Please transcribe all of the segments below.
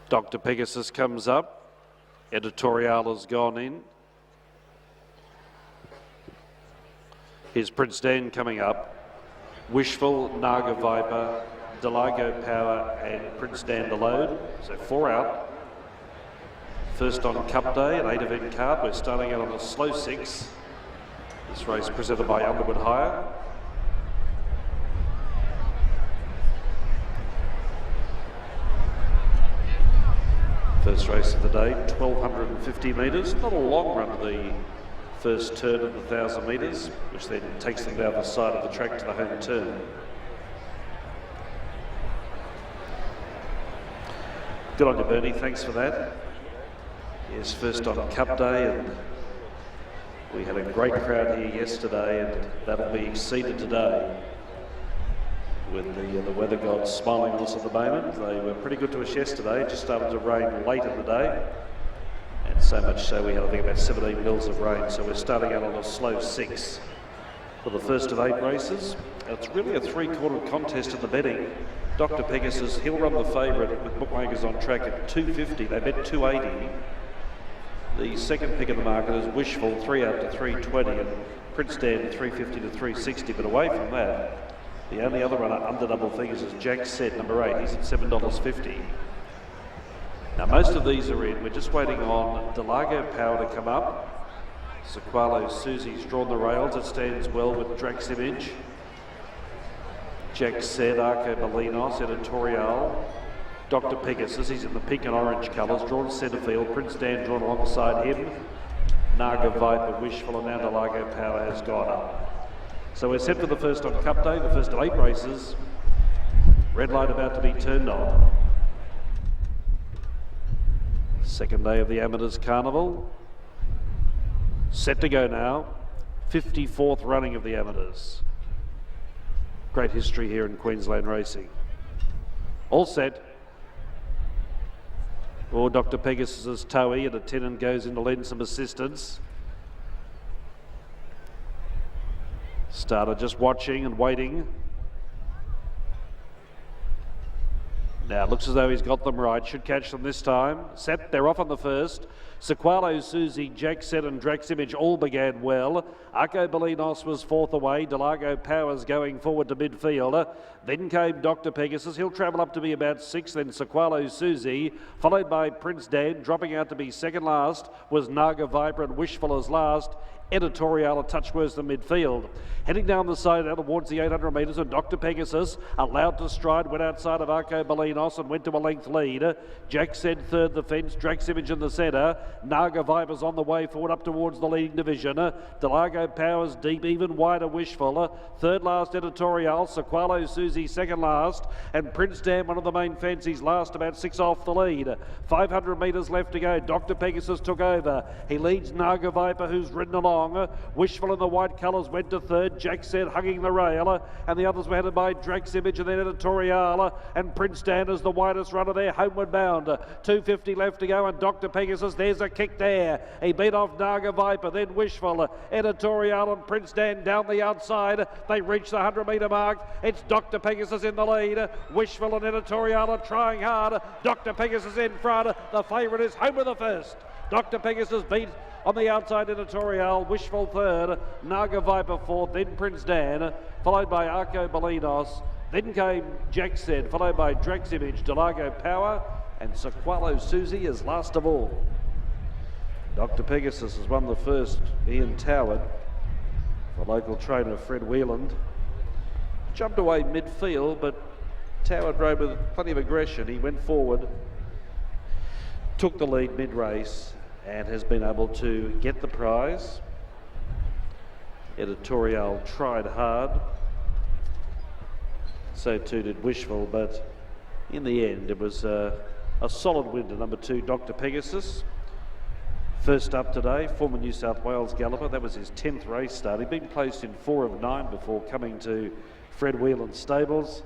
Dr. Pegasus comes up. Editorial has gone in. Here's Prince Dan coming up. Wishful, Naga Viper, Delago Power and Prince Dan the load. So 4 out. First on Cup Day, an 8-event card. We're starting out on a slow 6. This race presented by Underwood Hire. First race of the day, 1,250 metres. Not a long run to the first turn of the 1,000 metres, which then takes them down the side of the track to the home turn. Good on you, Bernie, thanks for that. Yes, first on Cup Day, and we had a great crowd here yesterday, and that'll be exceeded today with the weather gods smiling on us at the moment. They were pretty good to us yesterday. It just started to rain late in the day, and so much so we had, I think, about 17 mils of rain. So we're starting out on a slow 6 for the first of 8 races. It's really a 3-quarter contest in the betting. Dr. Pegasus, he'll run the favourite with bookmakers on track at 250. They bet 280. The second pick in the market is Wishful, 3 out to 320, and Prince Dan 350 to 360. But away from that, the only other runner under double figures is Sept, number 8. He's at $7.50. Now, most of these are in. We're just waiting on Delago Power to come up. Sequalo Susie's drawn the rails. It stands well with Drax Image. Sept, Arco Bolinos, Editorial. Dr. Pegasus, he's in the pink and orange colours, drawn centre field. Prince Dan drawn alongside him. Naga Viper, Wishful, and now Delago Power has gone up. So we're set for the first on Cup Day, the first of 8 races. Red light about to be turned on. Second day of the Amateurs Carnival. Set to go now. 54th running of the Amateurs. Great history here in Queensland racing. All set. Or Dr. Pegasus's Towie at a 10 and goes in to lend some assistance. Starter just watching and waiting. Now it looks as though he's got them right. Should catch them this time. Sept, they're off on the first. Sequalo, Susie, Sept and Drax Image all began well. Arco Bolinos was 4th away. Delago Powers going forward to midfield. Then came Dr. Pegasus. He'll travel up to be about 6th. Then Sequalo, Susie, followed by Prince Dan. Dropping out to be second last was Naga Viper and Wishful as last. Editorial a touch worse than midfield. Heading down the side out towards the 800 metres, and Dr. Pegasus, allowed to stride, went outside of Arco Bolinos and went to a length lead. Sept third the fence, Drax Image in the centre. Naga Viper's on the way forward up towards the leading division. Delago Powers deep, even wider Wishful. Third last Editorial, Sequalo Susie second last, and Prince Dan, one of the main fancies, last about 6 off the lead. 500 metres left to go. Dr. Pegasus took over. He leads Naga Viper, who's ridden along. Wishful in the white colours went to third. Sept hugging the rail, and the others were headed by Drax Image and then Editorial, and Prince Dan is the widest runner there, homeward bound. 250 left to go, and Dr. Pegasus, there's a kick there. He beat off Naga Viper, then Wishful, Editorial and Prince Dan down the outside. They reach the 100 metre mark. It's Dr. Pegasus in the lead. Wishful and Editorial are trying hard. Dr. Pegasus in front. The favourite is home with the first. Dr. Pegasus beat on the outside Editorial, Wishful third, Naga Viper fourth, then Prince Dan, followed by Arco Bolinos, then came Sept, followed by Drax Image, Delago Power, and Sequalo Susie is last of all. Dr. Pegasus has won the first, Ian Toward, the local trainer Fred Wheeland. Jumped away midfield, but Toward rode with plenty of aggression. He went forward, took the lead mid-race, and has been able to get the prize. Editorial tried hard. So too did Wishful, but in the end it was a solid win to number 2, Dr. Pegasus. First up today, former New South Wales galloper. That was his 10th race start. He'd been placed in 4 of 9 before coming to Fred Wheeland's stables.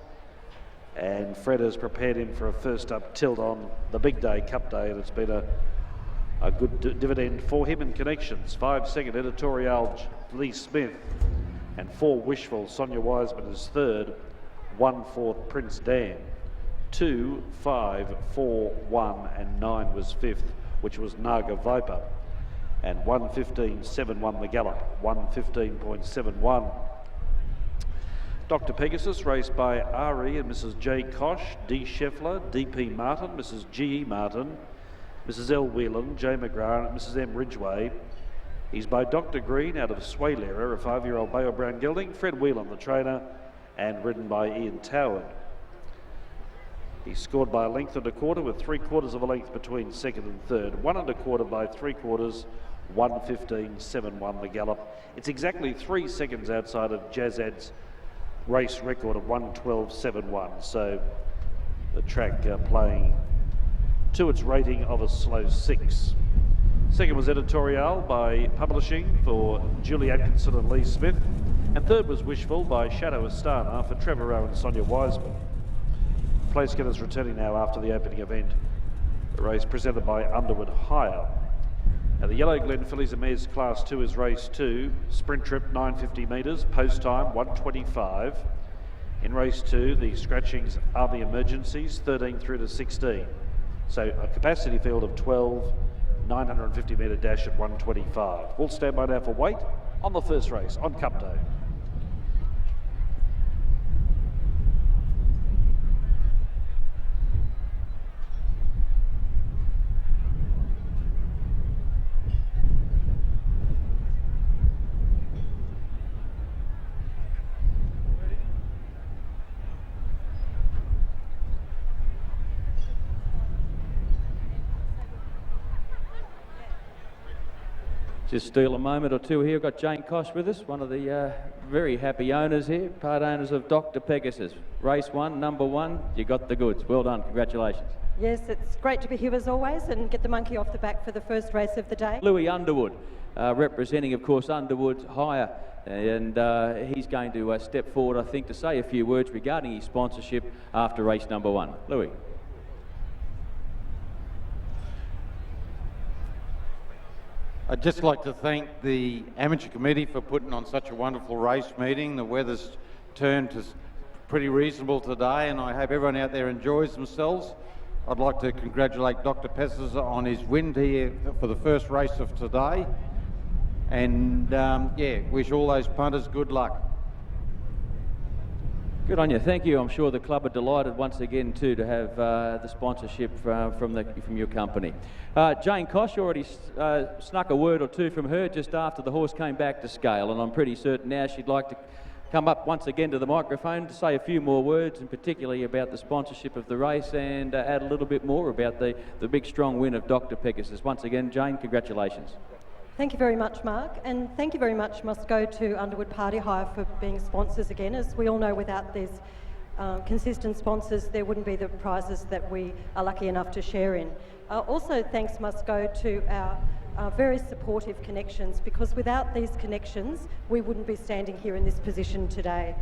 And Fred has prepared him for a first up tilt on the big day, Cup Day, and it's been a good dividend for him in connections. 5 second Editorial, Lee Smith, and 4 Wishful. Sonia Wiseman is third. 1 4th Prince Dan. 2, 5, 4, 1 and 9 was fifth, which was Naga Viper. And 1:15.7 won the gallop, 1:15.71. Dr. Pegasus, raced by Ari and Mrs. J. Kosh, D. Scheffler, D.P. Martin, Mrs. G.E. Martin, Mrs. L. Whelan, J. McGrath and Mrs. M. Ridgway. He's by Dr. Green out of Swaylera, a 5-year-old Bay or Brown gelding, Fred Whelan, the trainer, and ridden by Ian Toward. He's scored by a length and a quarter, with 3/4 of a length between second and third. 1 1/4 by 3/4, 1:15.7 won the gallop. It's exactly 3 seconds outside of Jazad's race record of 1:12.71. So the track playing to its rating of a slow 6. Second was Editorial by Publishing for Julie Atkinson and Lee Smith. And third was Wishful by Shadow Astana for Trevor Rowe and Sonia Wiseman. Place getters returning now after the opening event. The race presented by Underwood Hire. Now the Yellow Glen Fillies and Mares Class 2 is race 2. Sprint trip 950 metres, post time 1:25. In race 2, the scratchings are the emergencies, 13 through to 16. So a capacity field of 12, 950 metre dash at 1:25. We'll stand by now for weight on the first race on Cup Day. Just steal a moment or two here. We've got Jane Kosh with us, one of the very happy owners here, part owners of Dr. Pegasus. Race 1, number 1, you got the goods. Well done, congratulations. Yes, it's great to be here as always and get the monkey off the back for the first race of the day. Louis Underwood, representing of course Underwood Hire, and he's going to step forward I think to say a few words regarding his sponsorship after race number 1. Louis. I'd just like to thank the amateur committee for putting on such a wonderful race meeting. The weather's turned to pretty reasonable today and I hope everyone out there enjoys themselves. I'd like to congratulate Dr. Pegasus on his win here for the first race of today and wish all those punters good luck. Good on you, thank you. I'm sure the club are delighted once again too to have the sponsorship from your company. Jane Kosh already snuck a word or two from her just after the horse came back to scale, and I'm pretty certain now she'd like to come up once again to the microphone to say a few more words, and particularly about the sponsorship of the race, and add a little bit more about the big strong win of Dr. Pegasus. Once again, Jane, congratulations. Thank you very much, Mark, and thank you very much must go to Underwood Party Hire for being sponsors again. As we all know, without these consistent sponsors, there wouldn't be the prizes that we are lucky enough to share in. Also, thanks must go to our very supportive connections, because without these connections, we wouldn't be standing here in this position today.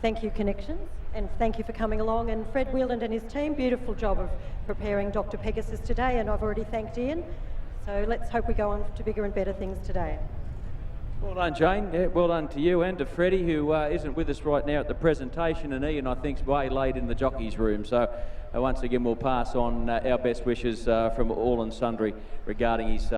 Thank you, connections, and thank you for coming along. And Fred Whelan and his team, beautiful job of preparing Dr. Pegasus today, and I've already thanked Ian. So let's hope we go on to bigger and better things today. Well done, Jane. Yeah, well done to you and to Freddie, who isn't with us right now at the presentation, and Ian, I think, is way late in the jockey's room. So once again, we'll pass on our best wishes from all and sundry regarding his